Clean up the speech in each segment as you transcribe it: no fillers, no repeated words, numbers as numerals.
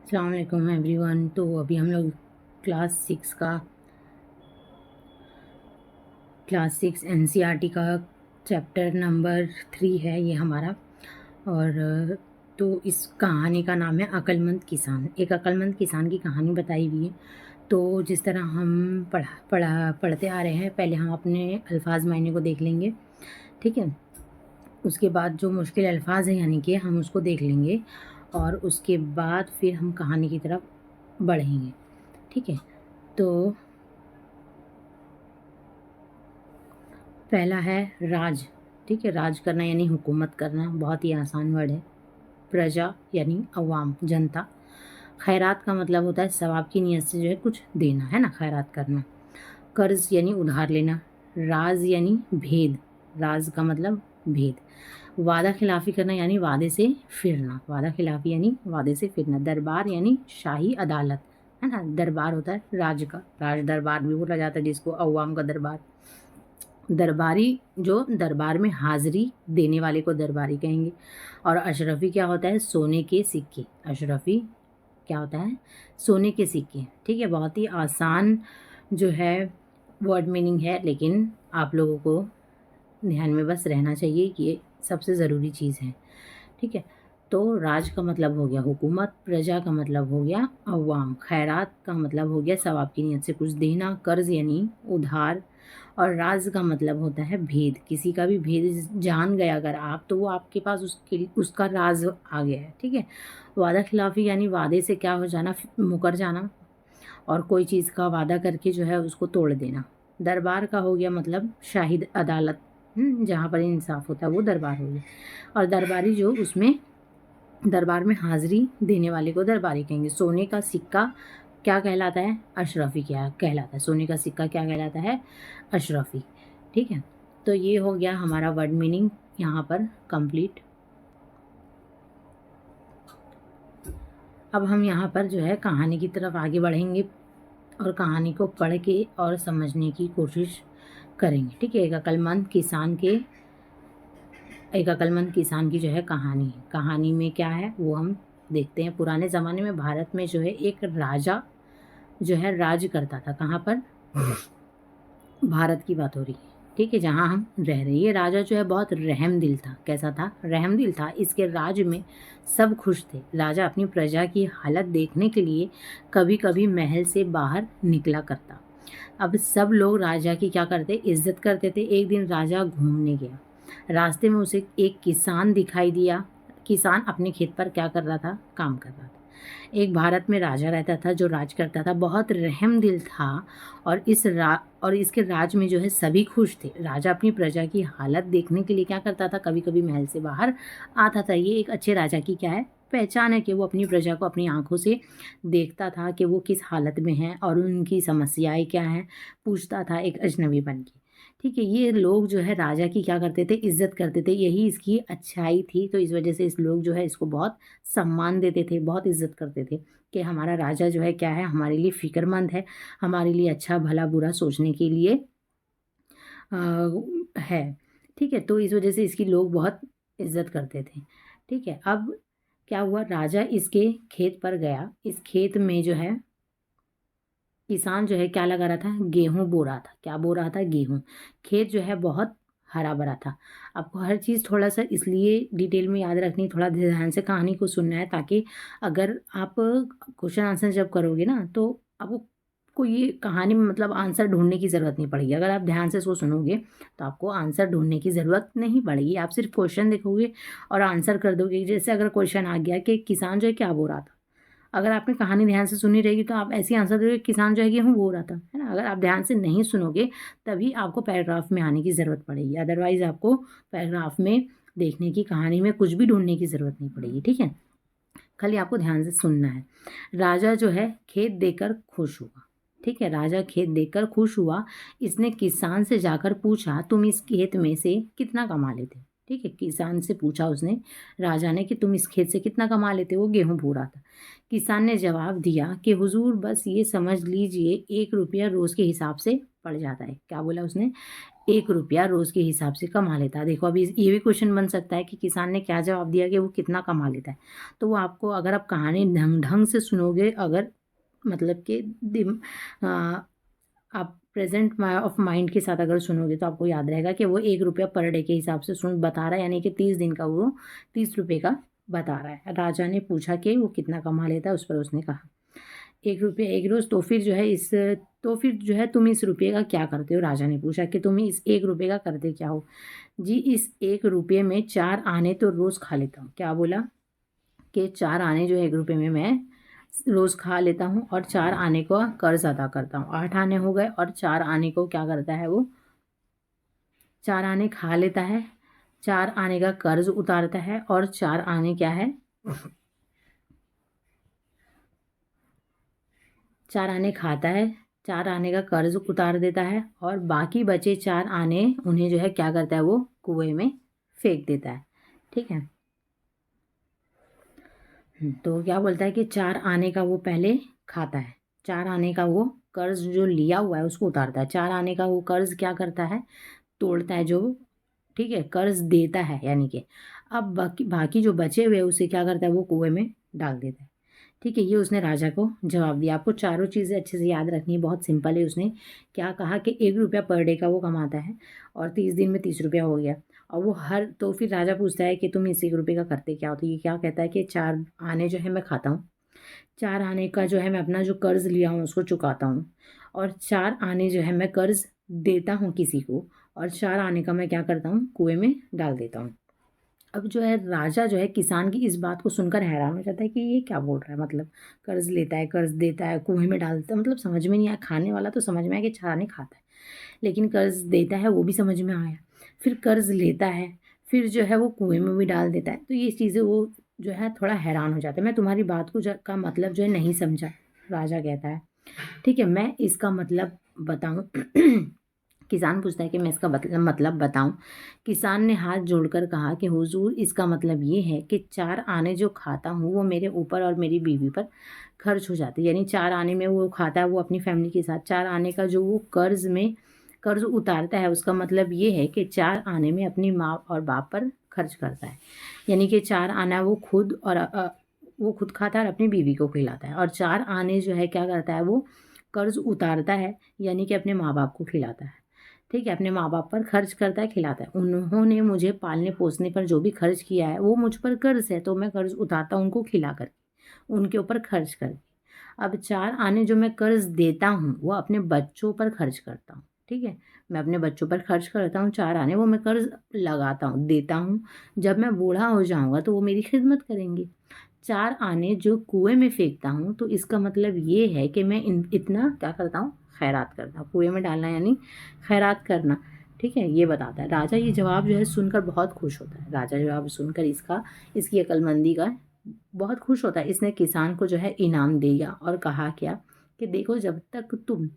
अस्सलाम वालेकुम एवरीवन। तो अभी हम लोग क्लास सिक्स एनसीईआरटी का चैप्टर नंबर 3 है ये हमारा। और तो इस कहानी का नाम है अक्लमंद किसान। एक अक्लमंद किसान की कहानी बताई हुई है। तो जिस तरह हम पढ़ते आ रहे हैं, पहले हम अपने अल्फाज मायने को देख लेंगे, ठीक है। उसके बाद जो मुश्किल अल्फाज हैं यानी कि हम उसको देख लेंगे, और उसके बाद फिर हम कहानी की तरफ बढ़ेंगे, ठीक है। तो पहला है राज, ठीक है। राज करना यानी हुकूमत करना, बहुत ही आसान वर्ड है। प्रजा यानी अवाम, जनता। खैरात का मतलब होता है सवाब की नीयत से जो है कुछ देना, है ना, खैरात करना। कर्ज यानी उधार लेना। राज यानी भेद, राज का मतलब भेद। वादा खिलाफी करना यानी वादे से फिरना, वादा खिलाफी यानी वादे से फिरना। दरबार यानी शाही अदालत, है ना। दरबार होता है राज का, राज दरबार भी बोला जाता है जिसको, अवाम का दरबार। दरबारी, जो दरबार में हाजिरी देने वाले को दरबारी कहेंगे। और अशरफी क्या होता है? सोने के सिक्के। अशरफी क्या होता है? सोने के सिक्के, ठीक है। बहुत ही आसान जो है वर्ड मीनिंग है, लेकिन आप लोगों को ध्यान में बस रहना चाहिए कि ये सबसे ज़रूरी चीज़ है, ठीक है। तो राज का मतलब हो गया हुकूमत, प्रजा का मतलब हो गया अवाम, खैरात का मतलब हो गया सवाब की नीयत से कुछ देना, कर्ज यानी उधार, और राज का मतलब होता है भेद। किसी का भी भेद जान गए अगर आप, तो वो आपके पास उसका राज आ गया है, ठीक है। वादा खिलाफी यानी वादे से क्या हो जाना, मुकर जाना, और कोई चीज़ का वादा करके जो है उसको तोड़ देना। दरबार का हो गया मतलब शाहिद अदालत, जहाँ पर इंसाफ होता है वो दरबार हो गया। और दरबारी जो उसमें दरबार में हाजिरी देने वाले को दरबारी कहेंगे। सोने का सिक्का क्या कहलाता है? अशरफी क्या कहलाता है? सोने का सिक्का क्या कहलाता है? अशरफी, ठीक है। तो ये हो गया हमारा वर्ड मीनिंग यहाँ पर कंप्लीट। अब हम यहाँ पर जो है कहानी की तरफ आगे बढ़ेंगे और कहानी को पढ़ के और समझने की कोशिश करेंगे, ठीक है। एक अक्लमंद किसान की जो है कहानी है। कहानी में क्या है वो हम देखते हैं। पुराने ज़माने में भारत में जो है एक राजा जो है राज करता था। कहाँ पर? भारत की बात हो रही है, ठीक है, जहाँ हम रह रहे हैं। ये राजा जो है बहुत रहमदिल था। कैसा था? रहमदिल था। इसके राज में सब खुश थे। राजा अपनी प्रजा की हालत देखने के लिए कभी कभी महल से बाहर निकला करता। अब सब लोग राजा की क्या करते? इज्जत करते थे। एक दिन राजा घूमने गया, रास्ते में उसे एक किसान दिखाई दिया। किसान अपने खेत पर क्या कर रहा था? काम कर रहा था। एक भारत में राजा रहता था जो राज करता था, बहुत रहमदिल था। और इसके राज में जो है सभी खुश थे। राजा अपनी प्रजा की हालत देखने के लिए क्या करता था? कभी कभी महल से बाहर आता था। ये एक अच्छे राजा की क्या है? पहचान है कि वो अपनी प्रजा को अपनी आंखों से देखता था कि वो किस हालत में है और उनकी समस्याएं क्या हैं, पूछता था एक अजनबी बन के, ठीक है। ये लोग जो है राजा की क्या करते थे? इज्जत करते थे। यही इसकी अच्छाई थी। तो इस वजह से इस लोग जो है इसको बहुत सम्मान देते थे, बहुत इज्जत करते थे कि हमारा राजा जो है क्या है, हमारे लिए फ़िक्रमंद है, हमारे लिए अच्छा भला बुरा सोचने के लिए है, ठीक है। तो इस वजह से इसकी लोग बहुत इज्जत करते थे, ठीक है। अब क्या हुआ? राजा इसके खेत पर गया। इस खेत में जो है किसान जो है क्या लगा रहा था? गेहूं बो रहा था। क्या बो रहा था? गेहूं। खेत जो है बहुत हरा भरा था। आपको हर चीज़ थोड़ा सा इसलिए डिटेल में याद रखनी, थोड़ा ध्यान से कहानी को सुनना है, ताकि अगर आप क्वेश्चन आंसर जब करोगे ना तो आपको कोई ये कहानी में मतलब आंसर ढूंढने की ज़रूरत नहीं पड़ेगी। अगर आप ध्यान से इसको सुनोगे तो आपको आंसर ढूंढने की ज़रूरत नहीं पड़ेगी। आप सिर्फ क्वेश्चन देखोगे और आंसर कर दोगे। जैसे अगर क्वेश्चन आ गया कि किसान जो है क्या बो रहा था, अगर आपने कहानी ध्यान से सुनी रहेगी तो आप ऐसे आंसर दोगे किसान जो है गेहूँ बो रहा था, है ना। अगर आप ध्यान से नहीं सुनोगे तभी आपको पैराग्राफ में आने की ज़रूरत पड़ेगी, अदरवाइज आपको पैराग्राफ में देखने की, कहानी में कुछ भी ढूंढने की ज़रूरत नहीं पड़ेगी, ठीक है। खाली आपको ध्यान से सुनना है। राजा जो है खेत देखकर खुश हुआ, ठीक है। राजा खेत देखकर खुश हुआ। इसने किसान से जाकर पूछा, तुम इस खेत में से कितना कमा लेते? ठीक है, किसान से पूछा उसने राजा ने कि तुम इस खेत से कितना कमा लेते हो? वो गेहूँ बो रहा था। किसान ने जवाब दिया कि हुजूर बस ये समझ लीजिए 1 रुपया रोज़ के हिसाब से पड़ जाता है। क्या बोला उसने? 1 रुपया रोज़ के हिसाब से कमा लेता है। देखो अभी ये भी क्वेश्चन बन सकता है कि किसान ने क्या जवाब दिया कि वो कितना कमा लेता है। तो वो आपको अगर आप कहानी ढंग ढंग से सुनोगे, अगर मतलब कि अ, आप प्रेजेंट ऑफ माइंड के साथ अगर सुनोगे तो आपको याद रहेगा कि वो 1 रुपया पर डे के हिसाब से सुन बता रहा है, यानी कि 30 दिन का वो 30 रुपये का बता रहा है। राजा ने पूछा कि वो कितना कमा लेता है, उस पर उसने कहा 1 रुपया 1 रोज़। तो फिर जो है तुम इस रुपये का क्या करते हो? राजा ने पूछा कि तुम इस 1 रुपये का करते क्या हो? जी इस 1 रुपये में 4 आने तो रोज़ खा लेता हूँ। क्या बोला? कि 4 आने जो 1 रुपये में मैं रोज़ खा लेता हूँ और 4 आने को कर्ज अदा करता हूँ। 8 आने हो गए और 4 आने को क्या करता है वो? 4 आने खा लेता है, 4 आने का कर्ज उतारता है और 4 आने क्या है? 4 आने खाता है, 4 आने का कर्ज उतार देता है और बाकी बचे 4 आने उन्हें जो है क्या करता है वो? कुएं में फेंक देता है। ठीक है, तो क्या बोलता है कि 4 आने का वो पहले खाता है, 4 आने का वो कर्ज जो लिया हुआ है उसको उतारता है, 4 आने का वो कर्ज क्या करता है? तोड़ता है जो, ठीक है, कर्ज देता है, यानी कि अब बाकी बाकी जो बचे हुए उसे क्या करता है वो कुएं में डाल देता है। ठीक है, ये उसने राजा को जवाब दिया। आपको चारों चीज़ें अच्छे से याद रखनी है, बहुत सिंपल है। उसने क्या कहा कि 1 रुपया पर डे का वो कमाता है और 30 दिन में 30 रुपया हो गया। और वो तो फिर राजा पूछता है कि तुम इस 1 रुपये का करते क्या हो? तो ये क्या कहता है कि 4 आने जो है मैं खाता हूँ, 4 आने का जो है मैं अपना जो कर्ज लिया हूँ उसको चुकाता हूँ और 4 आने जो है मैं कर्ज देता हूँ किसी को और 4 आने का मैं क्या करता हूँ? कुएं में डाल देता हूँ। अब जो है राजा जो है किसान की इस बात को सुनकर हैरान हो जाता है कि ये क्या बोल रहा है, मतलब कर्ज लेता है, कर्ज देता है, कुएं में डालता है, मतलब समझ में नहीं आया। खाने वाला तो समझ में आया कि 4 आने खाता है, लेकिन कर्ज देता है वो भी समझ में आया, फिर कर्ज लेता है, फिर जो है वो कुएं में भी डाल देता है। तो ये चीज़ें वो जो है थोड़ा हैरान हो जाता है। मैं तुम्हारी बात को का मतलब जो है नहीं समझा, राजा कहता है। ठीक है, मैं इसका मतलब बताऊं? किसान पूछता है कि मैं इसका मतलब बताऊं? किसान ने हाथ जोड़कर कहा कि हुजूर इसका मतलब ये है कि 4 आने जो खाता हूँ वो मेरे ऊपर और मेरी बीवी पर खर्च हो जाते हैं। यानी 4 आने में वो खाता है वो अपनी फैमिली के साथ, 4 आने का जो वो कर्ज उतारता है उसका मतलब ये है कि 4 आने में अपनी माँ और बाप पर खर्च करता है। यानी कि 4 आना वो खुद खाता है और अपनी बीवी को खिलाता है, और 4 आने जो है क्या करता है वो? कर्ज उतारता है, यानी कि अपने माँ बाप को खिलाता है। ठीक है, अपने माँ बाप पर खर्च करता है, खिलाता है। उन्होंने मुझे पालने पोसने पर जो भी खर्च किया है वो मुझ पर कर्ज है, तो मैं कर्ज उतारता हूँ उनको खिला कर, उनके ऊपर खर्च करके। अब 4 आने जो मैं कर्ज देता हूँ वो अपने बच्चों पर खर्च करता हूँ। ठीक है, मैं अपने बच्चों पर खर्च करता हूँ, 4 आने वो मैं कर्ज लगाता हूँ, देता हूँ। जब मैं बूढ़ा हो जाऊँगा तो वो मेरी खिदमत करेंगे। 4 आने जो कुएं में फेंकता हूँ तो इसका मतलब ये है कि मैं इतना क्या करता हूँ? खैरात करता हूँ। कुएं में डालना यानी खैरात करना। ठीक है, ये बताता है राजा। ये जवाब जो है सुनकर बहुत खुश होता है। राजा जवाब सुनकर इसकी अक्लमंदी का बहुत खुश होता है। इसने किसान को जो है इनाम दिया और कहा क्या कि देखो, जब तक तुम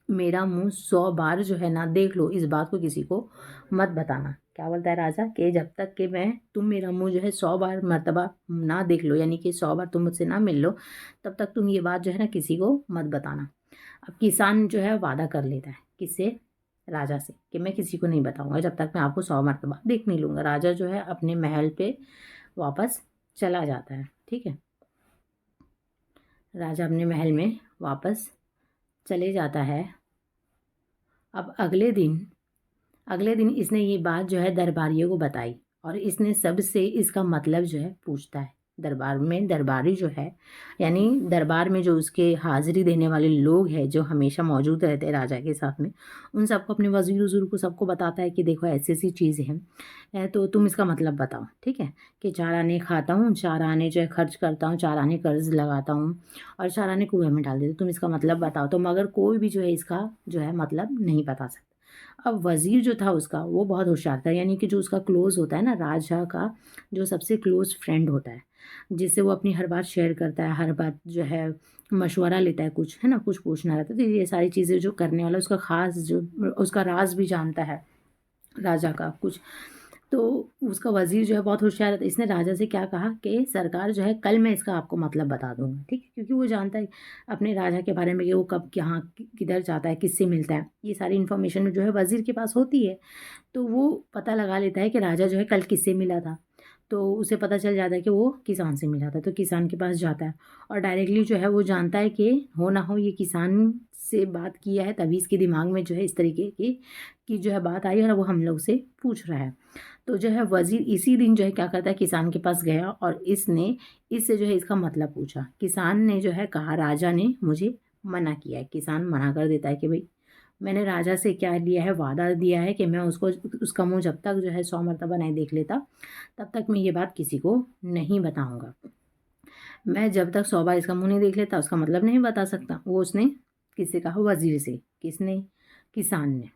मेरा मुंह 100 बार जो है ना देख लो, इस बात को किसी को मत बताना। क्या बोलता है राजा कि जब तक कि तुम मेरा मुंह जो है 100 बार मर्तबा ना देख लो, यानी कि 100 बार तुम मुझसे ना मिल लो, तब तक तुम ये बात जो है ना किसी को मत बताना। अब किसान जो है वादा कर लेता है, किससे? राजा से, कि मैं किसी को नहीं बताऊंगा जब तक मैं आपको 100 मरतबा देख नहीं लूँगा। राजा जो है अपने महल पे वापस चला जाता है। ठीक है, राजा अपने महल में वापस चले जाता है। अब अगले दिन इसने ये बात जो है दरबारियों को बताई और इसने सबसे इसका मतलब जो है पूछता है। दरबार में दरबारी जो है, यानी दरबार में जो उसके हाजिरी देने वाले लोग हैं जो हमेशा मौजूद रहते हैं राजा के साथ में, उन सबको, अपने वजीर वज़ूर को सबको बताता है कि देखो ऐसी ऐसी चीज़ें हैं, तो तुम इसका मतलब बताओ। ठीक है, कि 4 आने खाता हूँ, 4 आने जो है खर्च करता हूँ, 4 आने कर्ज लगाता हूँ और 4 आने कुएं में डाल देते, तुम इसका मतलब बताओ। तो मगर कोई भी जो है इसका जो है मतलब नहीं बता सकता। अब वज़ीर जो था उसका वो बहुत होशियार था, यानी कि जो उसका क्लोज़ होता है ना, राजा का जो सबसे क्लोज़ फ्रेंड होता है, जिससे वो अपनी हर बात शेयर करता है, हर बात जो है मशवरा लेता है, कुछ है ना, कुछ पूछना रहता है, तो ये सारी चीज़ें जो करने वाला उसका ख़ास जो उसका राज भी जानता है राजा का कुछ। तो उसका वज़ीर जो है बहुत होशियार था, इसने राजा से क्या कहा कि सरकार जो है कल मैं इसका आपको मतलब बता दूँगा, ठीक है? क्योंकि वो जानता है अपने राजा के बारे में कि वो कब, कहाँ, किधर जाता है, किससे मिलता है, ये सारी इन्फॉर्मेशन जो है वज़ीर के पास होती है। तो वो पता लगा लेता है कि राजा जो है कल किससे मिला था। तो उसे पता चल जाता है कि वो किसान से मिला था, तो किसान के पास जाता है और डायरेक्टली जो है वो जानता है कि हो ना हो ये किसान से बात किया है, तभी इसके दिमाग में जो है इस तरीके की जो है बात आई और वो हम लोग से पूछ रहा है। तो जो है वज़ीर इसी दिन जो है क्या करता है, किसान के पास गया और इससे जो है इसका मतलब पूछा। किसान ने जो है कहा राजा ने मुझे मना किया है। किसान मना कर देता है कि भई मैंने राजा से क्या लिया है, वादा दिया है कि मैं उसका मुँह जब तक जो है 100 मर्तबा नहीं देख लेता, तब तक मैं ये बात किसी को नहीं बताऊँगा। मैं जब तक 100 बार इसका मुँह नहीं देख लेता, उसका मतलब नहीं बता सकता। वो उसने किससे कहा? वज़ीर से। किसने? किसान ने।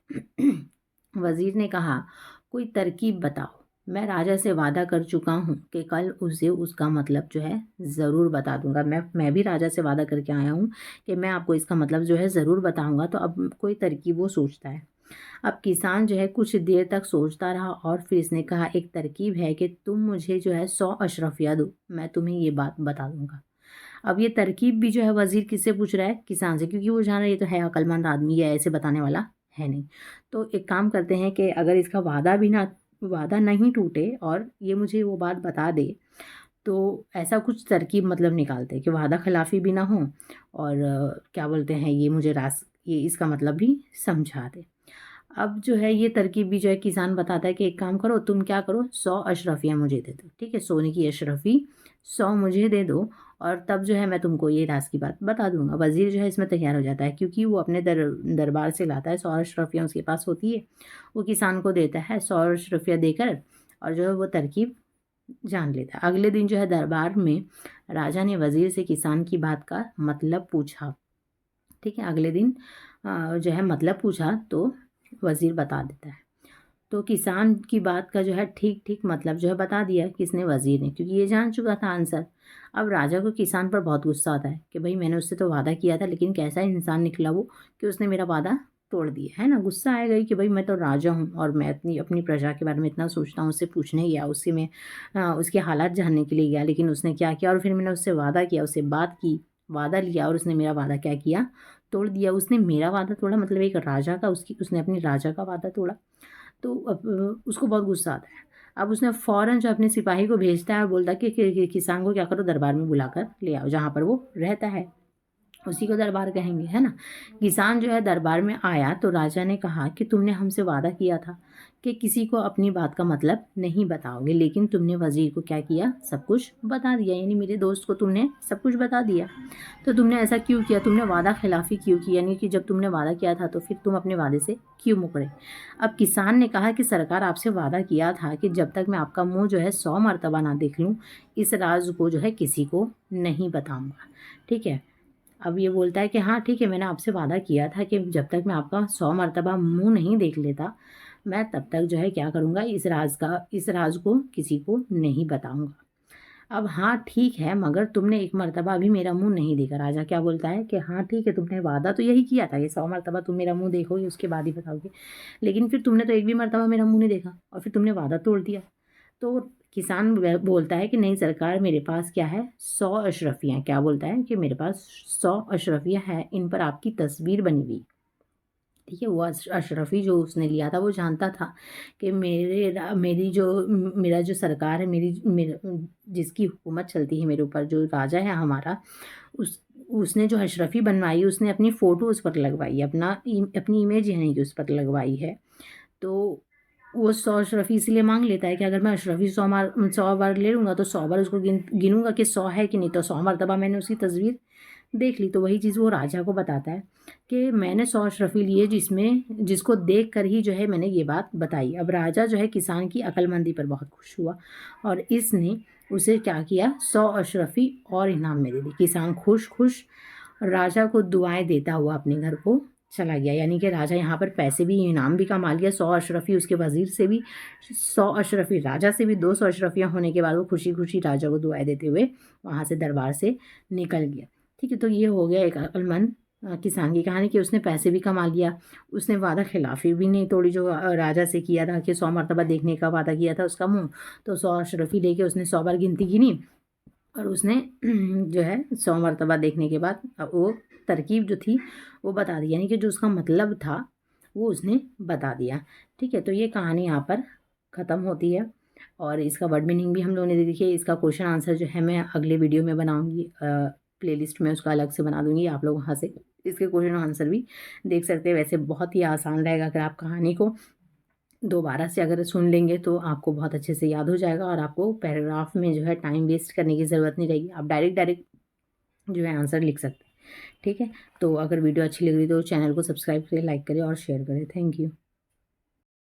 वज़ीर ने कहा, "कोई तरकीब बताओ। मैं राजा से वादा कर चुका हूँ कि कल उसे उसका मतलब जो है ज़रूर बता दूँगा। मैं भी राजा से वादा करके आया हूँ कि मैं आपको इसका मतलब जो है ज़रूर बताऊँगा।" तो अब कोई तरकीब वो सोचता है। अब किसान जो है कुछ देर तक सोचता रहा और फिर इसने कहा, "एक तरकीब है कि तुम मुझे जो है 100 अशरफिया दो, मैं तुम्हें ये बात बता दूँगा।" अब ये तरकीब भी जो है वज़ीर किससे पूछ रहा है? किसान से, क्योंकि वो जान रहा है ये तो है अक्लमंद आदमी, ये ऐसे बताने वाला है नहीं। तो एक काम करते हैं कि अगर इसका वादा नहीं टूटे और ये मुझे वो बात बता दे, तो ऐसा कुछ तरकीब मतलब निकालते हैं कि वादा खिलाफ़ी भी ना हो और क्या बोलते हैं, ये इसका मतलब भी समझा दे। अब जो है ये तरकीब भी जो है किसान बताता है कि एक काम करो, तुम क्या करो, 100 अशरफियाँ मुझे दे दो, ठीक है? सोने की अशरफी 100 मुझे दे दो और तब जो है मैं तुमको ये राज़ की बात बता दूँगा। वज़ीर जो है इसमें तैयार हो जाता है क्योंकि वो अपने दरबार से लाता है, 100 अशरफियाँ उसके पास होती है। वो किसान को देता है 100 अशरफियाँ देकर और जो है वो तरकीब जान लेता है। अगले दिन जो है दरबार में राजा ने वज़ीर से किसान की बात का मतलब पूछा, ठीक है? अगले दिन जो है मतलब पूछा तो वज़ीर बता देता है। तो किसान की बात का जो है ठीक-ठीक मतलब जो है बता दिया किसने? वज़ीर ने, क्योंकि ये जान चुका था आंसर। अब राजा को किसान पर बहुत गुस्सा आता है कि भई मैंने उससे तो वादा किया था, लेकिन कैसा इंसान निकला वो कि उसने मेरा वादा तोड़ दिया, है ना? गुस्सा आएगा ही कि भई मैं तो राजा हूँ और मैं अपनी अपनी प्रजा के बारे में इतना सोचता हूँ, उससे पूछने गया, उससे मैं उसके हालात जानने के लिए गया, लेकिन उसने क्या किया और फिर मैंने उससे वादा किया, उससे बात की, वादा लिया और उसने मेरा वादा क्या किया? तोड़ दिया। उसने मेरा वादा तोड़ा, मतलब एक राजा का उसने अपनी राजा का वादा तोड़ा। तो अब उसको बहुत गुस्सा आता है। अब उसने फ़ौरन जो अपने सिपाही को भेजता है और बोलता है कि किसान को क्या करो, दरबार में बुलाकर ले आओ, जहाँ पर वो रहता है। उसी को दरबार कहेंगे, है ना? किसान जो है दरबार में आया तो राजा ने कहा कि तुमने हमसे वादा किया था कि किसी को अपनी बात का मतलब नहीं बताओगे, लेकिन तुमने वज़ीर को क्या किया? सब कुछ बता दिया, यानी मेरे दोस्त को तुमने सब कुछ बता दिया। तो तुमने ऐसा क्यों किया? तुमने वादा खिलाफ़ी क्यों की? यानी कि जब तुमने वादा किया था तो फिर तुम अपने वादे से क्यों मुकरे? अब किसान ने कहा कि सरकार, आपसे वादा किया था कि जब तक मैं आपका मुँह जो है 100 मर्तबा ना देख लूँ, इस राज़ को जो है किसी को नहीं बताऊँगा। ठीक है? अब ये बोलता है कि हाँ ठीक है, मैंने आपसे वादा किया था कि जब तक मैं आपका 100 मर्तबा मुँह नहीं देख लेता, मैं तब तक जो है क्या करूँगा, इस राज़ को किसी को नहीं बताऊँगा। अब हाँ ठीक है, मगर तुमने एक मर्तबा अभी मेरा मुँह नहीं देखा। राजा क्या बोलता है कि हाँ ठीक है, तुमने वादा तो यही किया था कि 100 मर्तबा तुम मेरा मुँह देखोगे, उसके बाद ही बताओगे। लेकिन फिर तुमने तो एक भी मर्तबा मेरा मुँह नहीं देखा और फिर तुमने वादा तोड़ दिया। तो किसान बोलता है कि नहीं सरकार, मेरे पास क्या है, 100 अशरफियाँ। क्या बोलता है कि मेरे पास 100 अशरफियाँ हैं, इन पर आपकी तस्वीर बनी हुई। ठीक है? वो अशरफ़ी जो उसने लिया था वो जानता था कि मेरा जो सरकार है, जिसकी हुकूमत चलती है मेरे ऊपर, जो राजा है हमारा, उसने जो अशरफ़ी बनवाई, उसने अपनी फ़ोटो उस पर लगवाई है, अपनी इमेज यानी कि उस पर लगवाई है। तो वो 100 अशरफ़ी इसीलिए माँग लेता है कि अगर मैं अशरफ़ी 100 बार ले लूँगा तो 100 बार उसको गिनूँगा कि 100 है कि नहीं, तो 100 मर्तबा मैंने उसकी तस्वीर देख ली। तो वही चीज़ वो राजा को बताता है कि मैंने 100 अशरफ़ी लिए, जिसको देख कर ही जो है मैंने ये बात बताई। अब राजा जो है किसान की अक्लमंदी पर बहुत खुश हुआ और इसने उसे क्या किया, 100 अशरफ़ी और इनाम में दे दी। किसान खुश-खुश राजा को दुआएँ देता हुआ अपने घर को चला गया। यानी कि राजा यहाँ पर पैसे भी, इनाम भी कमा लिया, 100 अशरफ़ी उसके वज़ीर से भी, 100 अशरफ़ी राजा से भी, 200 अशरफ़ियाँ होने के बाद वो खुशी-खुशी राजा को दुआएँ देते हुए वहाँ से दरबार से निकल गया। ठीक है? तो ये हो गया एक अक्लमंद किसान की कहानी कि उसने पैसे भी कमा लिया, उसने वादा खिलाफ़ी भी नहीं तोड़ी जो राजा से किया था कि 100 मरतबा देखने का वादा किया था उसका मुँह, तो 100 अशरफी लेके उसने 100 बार गिनती गिनी और उसने जो है 100 मरतबा देखने के बाद वो तरकीब जो थी वो बता दी, यानी कि जो उसका मतलब था वो उसने बता दिया। ठीक है, तो ये कहानी यहाँ पर ख़त्म होती है और इसका वर्ड मीनिंग भी हम लोगों ने देखिए। इसका क्वेश्चन आंसर जो है मैं अगले वीडियो में बनाऊंगी, प्लेलिस्ट में उसका अलग से बना दूंगी, आप लोग वहाँ से इसके क्वेश्चन आंसर भी देख सकते हैं। वैसे बहुत ही आसान रहेगा, अगर आप कहानी को दोबारा से अगर सुन लेंगे तो आपको बहुत अच्छे से याद हो जाएगा और आपको पैराग्राफ में जो है टाइम वेस्ट करने की ज़रूरत नहीं रहेगी, आप डायरेक्ट डायरेक्ट जो है आंसर लिख सकते हैं। ठीक है, तो अगर वीडियो अच्छी लग रही तो चैनल को सब्सक्राइब करें, लाइक करें और शेयर करें। Thank you.